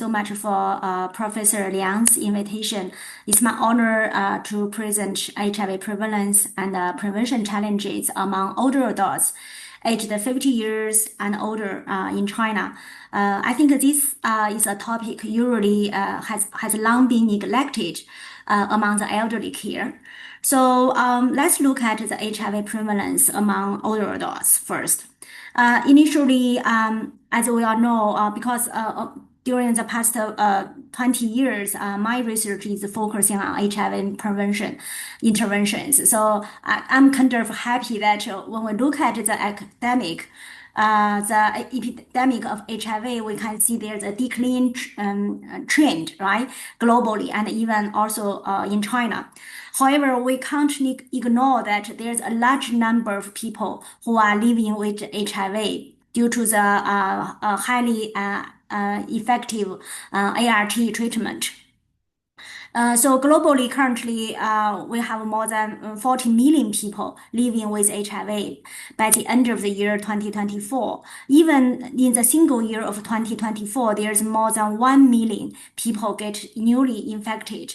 So much for Professor Liang's invitation. It's my honor to present HIV prevalence and prevention challenges among older adults aged 50 years and older in China. I think this is a topic usually has long been neglected among the elderly care. So let's look at the HIV prevalence among older adults first. Initially, as we all know, because during the past 20 years, my research is focusing on HIV prevention interventions. So I'm kind of happy that when we look at the epidemic of HIV, we can see there's a decline trend, right, globally and even also in China. However, we can't ignore that there's a large number of people who are living with HIV due to the highly effective ART treatment. So globally, currently, we have more than 40 million people living with HIV by the end of the year 2024. Even in the single year of 2024, there's more than 1 million people get newly infected.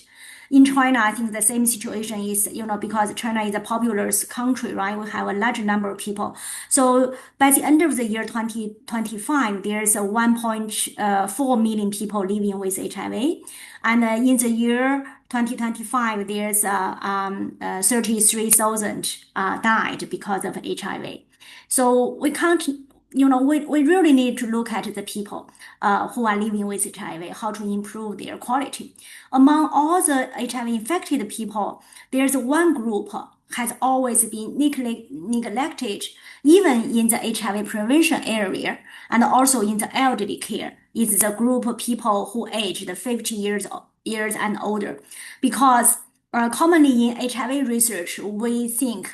In China, I think the same situation is, because China is a populous country, right? We have a large number of people. So by the end of the year 2025, there's 1.4 million people living with HIV. And in the year 2025, there's 33,000 died because of HIV. So we can't we really need to look at the people who are living with HIV, how to improve their quality. Among all the HIV infected people, there's one group has always been neglected, even in the HIV prevention area and also in the elderly care, is the group of people who aged 50 years and older. Because commonly in HIV research, we think,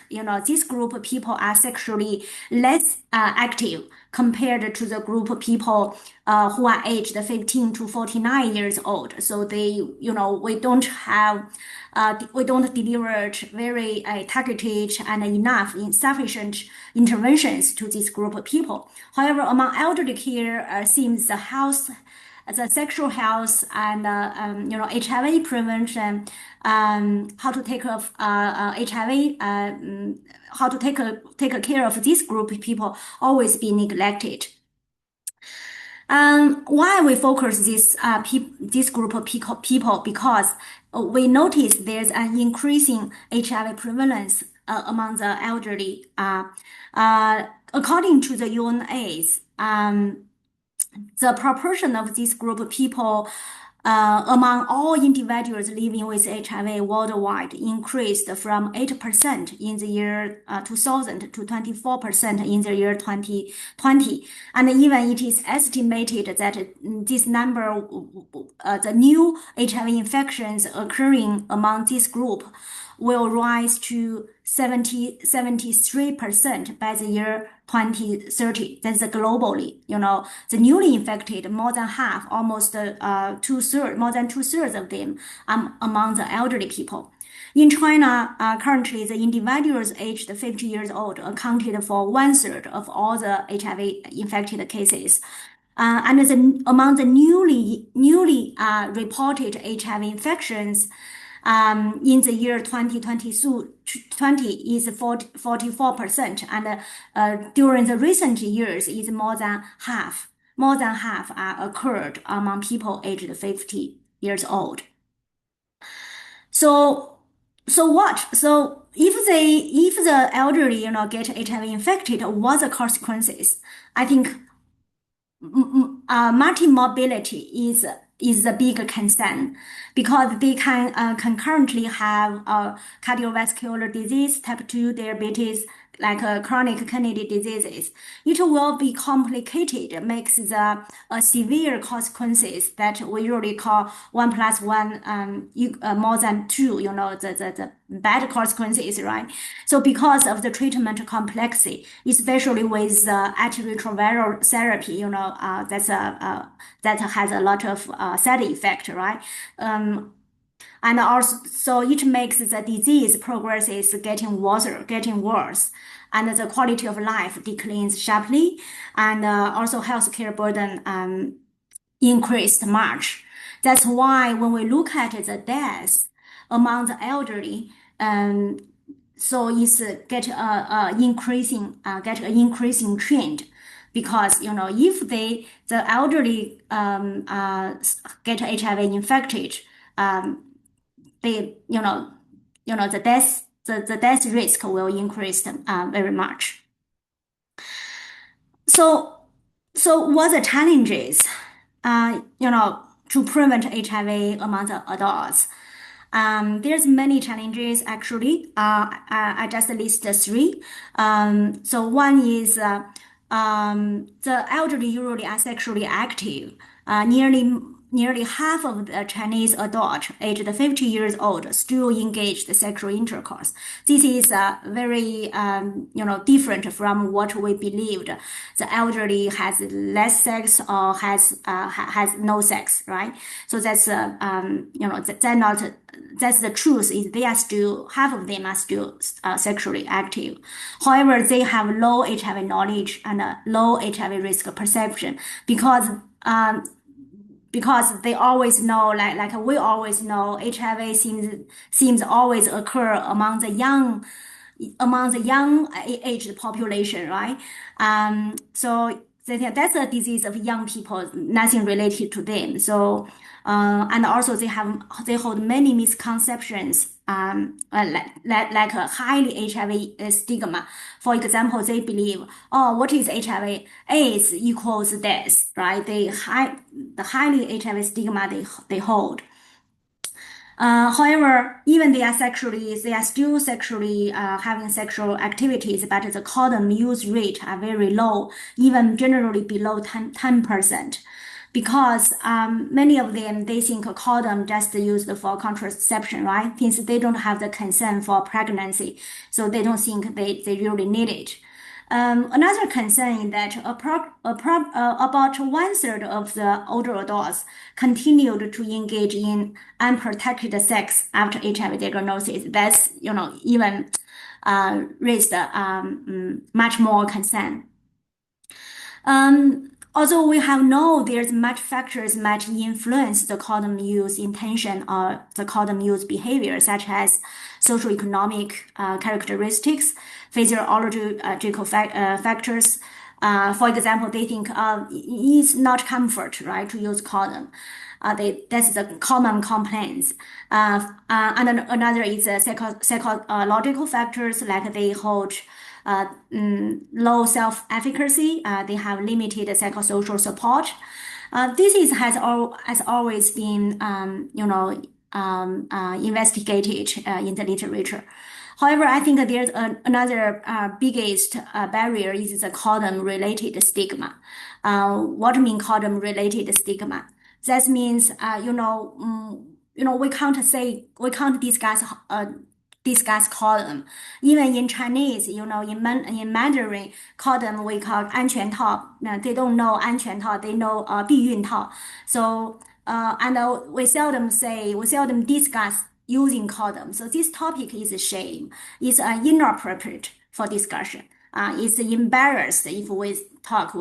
this group of people are sexually less active compared to the group of people who are aged 15 to 49 years old. So they, we don't deliver very targeted and enough insufficient interventions to this group of people. However, among elderly care, seems the sexual health and HIV prevention, how to take care of HIV, how to take care of this group of people always be neglected. Why we focus this group of people? Because we notice there's an increasing HIV prevalence among the elderly. According to the UNAIDS, the proportion of this group of people among all individuals living with HIV worldwide increased from 8% in the year 2000 to 24% in the year 2020. And even it is estimated that this number, the new HIV infections occurring among this group will rise to 73% by the year 2030. That's globally, the newly infected, more than half, almost two-thirds, more than two-thirds of them among the elderly people. In China, currently, the individuals aged 50 years old accounted for 1/3 of all the HIV infected cases. And among the newly reported HIV infections, in the year 2020 is 44%, and during the recent years is more than half occurred among people aged 50 years old. So what? So if the elderly get HIV infected, what the consequences? I think multimorbidity is a big concern because they can concurrently have cardiovascular disease, type 2 diabetes, like chronic kidney diseases. It will be complicated, makes the severe consequences that we usually call 1 + 1 more than 2, the bad consequences, right? So because of the treatment complexity, especially with antiretroviral therapy, that has a lot of side effect, right? And also, so it makes the disease progresses getting worse, and the quality of life declines sharply, and also healthcare burden increased much. That's why when we look at the deaths among the elderly, um, so it's get an increasing trend because if the elderly get HIV infected, they the death risk will increase very much. So what the challenges to prevent HIV among the adults? There's many challenges actually. I just list three. So one is the elderly usually are sexually active. Nearly half of the Chinese adults aged 50 years old still engage in sexual intercourse. This is very different from what we believed. The elderly has less sex or has no sex, right? So that's that's the truth is they are still half of them are still sexually active. However, they have low HIV knowledge and low HIV risk perception because they always know, like we always know, HIV seems always occur among the young aged population, right? So that's a disease of young people, nothing related to them. So and also they hold many misconceptions, like a highly HIV stigma. For example, they believe, oh, what is HIV? AIDS equals death, right? The highly HIV stigma they hold. However, even they are still sexually having sexual activities, but the condom use rate are very low, even generally below 10%. Because many of them, they think a condom just used for contraception, right? Since they don't have the consent for pregnancy, so they don't think they really need it. Another concern is that about one-third of the older adults continued to engage in unprotected sex after HIV diagnosis. That's even raised much more concern. Although we have known there's much factors might influence the condom use intention or the condom use behavior, such as socioeconomic characteristics, physiological factors. For example, they think it's not comfort, right, to use condom. That's the common complaints. And another is psychological factors, like they hold low self-efficacy. They have limited psychosocial support. Has always been investigated in the literature. However, I think there's another biggest barrier is the condom-related stigma. What do you mean condom-related stigma? That means we can't discuss condom. Even in Chinese, in Mandarin, condom we call 安全套. Now, they don't know 安全套, they know 避孕套. So, and we seldom discuss using condom. So this topic is a shame. It's inappropriate for discussion. It's embarrassed if we talk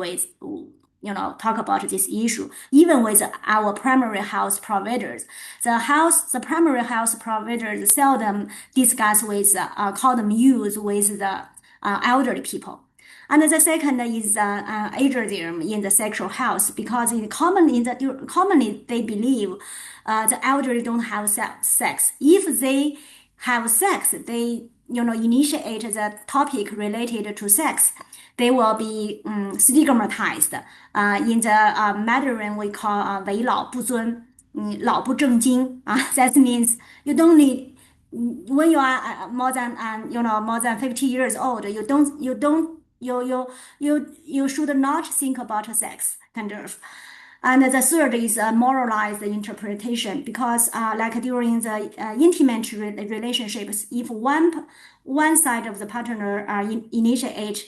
about this issue, even with our primary health providers. The primary health providers seldom discuss with condom use with the elderly people. And the second is ageism in the sexual health, because commonly they believe the elderly don't have sex. If they have sex, they initiate the topic related to sex, they will be stigmatized. In the Mandarin, we call 为老不尊，老不正经. That means you don't need when you are more than more than 50 years old. You should not think about sex, kind of. And the third is moralized interpretation, because like during the intimate relationships, if one side of the partner initiate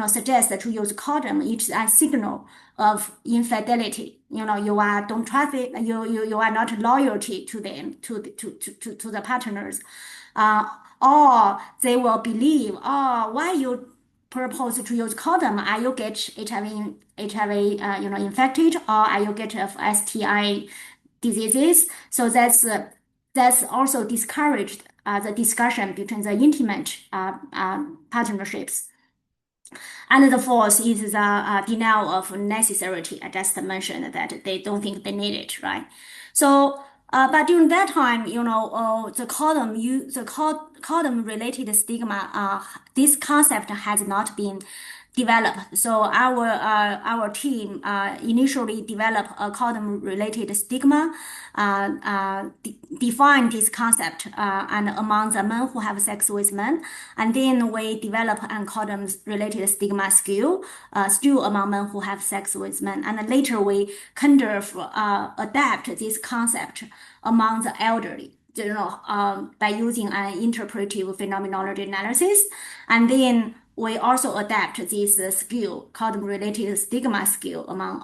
suggest to use condom, it's a signal of infidelity. You are don't trust it. You are not loyalty to them, to the partners, or they will believe, oh, why you propose to use condom, are you get HIV, infected, or are you get of STI diseases? So that's also discouraged the discussion between the intimate partnerships. And the fourth is the denial of necessity. I just mentioned that they don't think they need it, right? So, but during that time, the condom related stigma, this concept has not been developed. So our team initially developed a condom related stigma, define this concept and among the men who have sex with men, and then we develop a condom related stigma skill still among men who have sex with men, and later we kind of adapt this concept among the elderly, by using an interpretive phenomenology analysis, and then we also adapt this skill, condom-related stigma skill, among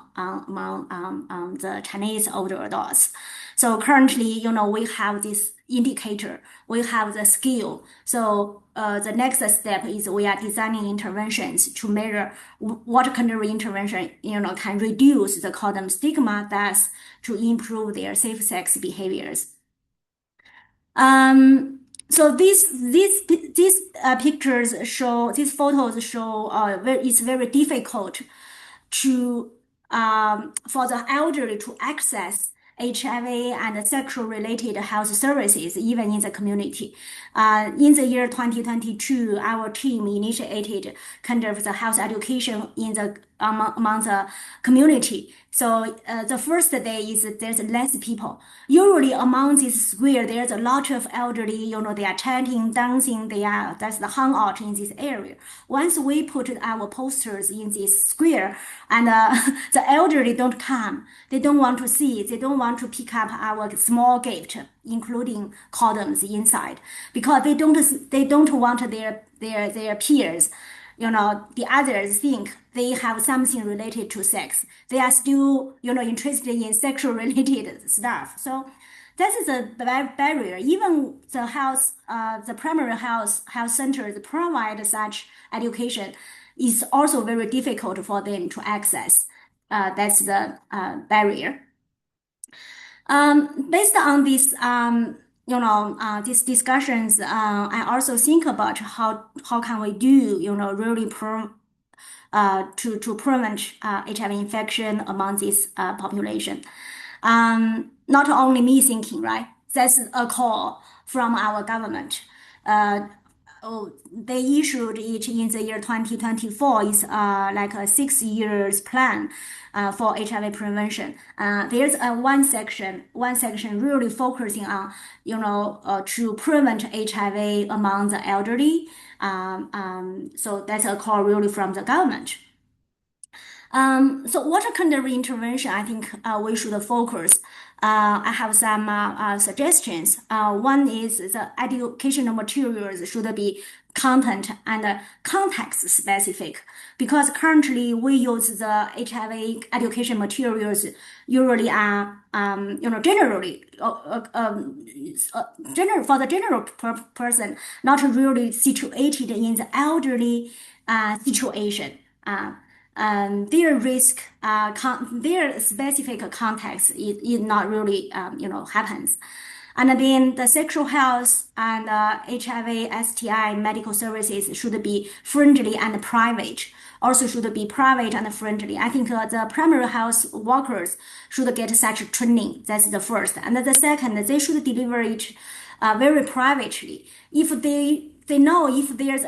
the Chinese older adults. So currently, we have this indicator, we have the skill. So the next step is we are designing interventions to measure what kind of intervention, can reduce the condom stigma, thus to improve their safe sex behaviors. So these pictures show, these photos show, it's very difficult to for the elderly to access HIV and sexual related health services, even in the community. In the year 2022, our team initiated kind of the health education in the among the community. So the first day is there's less people. Usually among this square, there's a lot of elderly, they are chanting, dancing, that's the hangout in this area. Once we put our posters in this square, and the elderly don't come, they don't want to see, they don't want to pick up our small gift, including condoms inside, because they don't want their peers, the others think they have something related to sex. They are still, interested in sexual related stuff. So that is a barrier. Even the primary health centers provide such education is also very difficult for them to access. That's the barrier. Based on this, these discussions, I also think about how can we do, really to prevent HIV infection among this population. Not only me thinking, right? That's a call from our government. They issued it in the year 2024. It's like a 6 years plan for HIV prevention. There's one section really focusing on, to prevent HIV among the elderly. So that's a call really from the government. So what kind of intervention I think we should focus? I have some suggestions. One is the educational materials should be content and context specific, because currently we use the HIV education materials usually are, generally, for the general person, not really situated in the elderly situation. Their risk, their specific context is not really, happens. And then the sexual health and HIV, STI medical services should be friendly and private. Also should be private and friendly. I think the primary health workers should get such training. That's the first. And the second, they should deliver it very privately. If they know if there's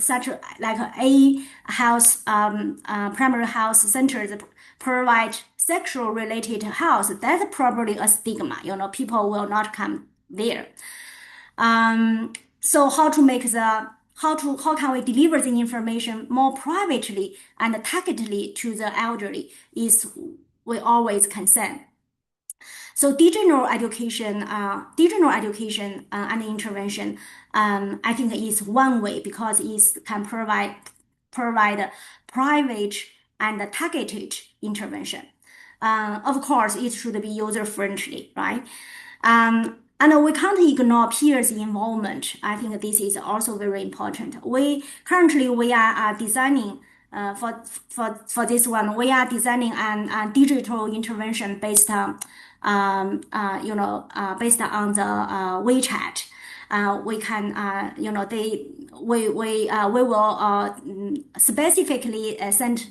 such like a health primary health centers provide sexual related health, that's probably a stigma. People will not come there. So how can we deliver the information more privately and targetedly to the elderly is we always concern. So digital education and intervention, I think is one way, because it can provide private and targeted intervention. Of course, it should be user friendly, right? And we can't ignore peers' involvement. I think this is also very important. We are designing for this one. We are designing a digital intervention based on based on the WeChat. We can we will specifically send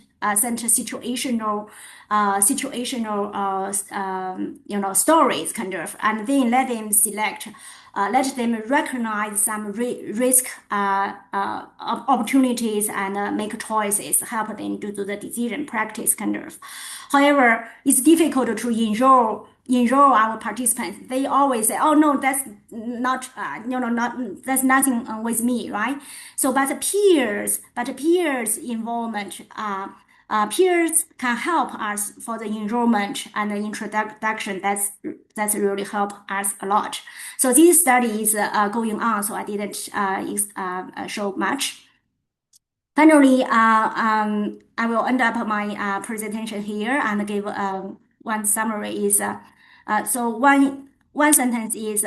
stories kind of, and then let them select, let them recognize some risk opportunities and make choices, help them to do the decision practice kind of. However, it's difficult to enroll our participants. They always say, "Oh no, that's not not that's nothing with me," right? So, but peers involvement. Peers can help us for the enrollment and the introduction. That's really help us a lot. So this study is going on. So I didn't show much. Finally, I will end up my presentation here and give one summary is so one sentence is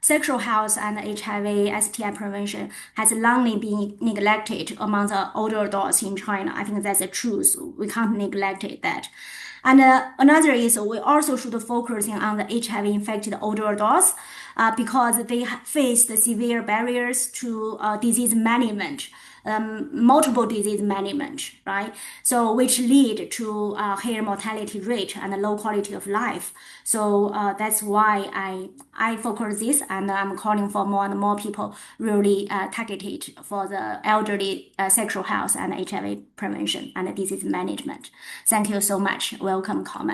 sexual health and HIV STI prevention has long been neglected among the older adults in China. I think that's the truth. We can't neglect that. And another is we also should focus on the HIV infected older adults because they face the severe barriers to disease management, multiple disease management, right? So which lead to higher mortality rate and low quality of life. So that's why I focus this, and I'm calling for more and more people really targeted for the elderly sexual health and HIV prevention and disease management. Thank you so much. Welcome comment.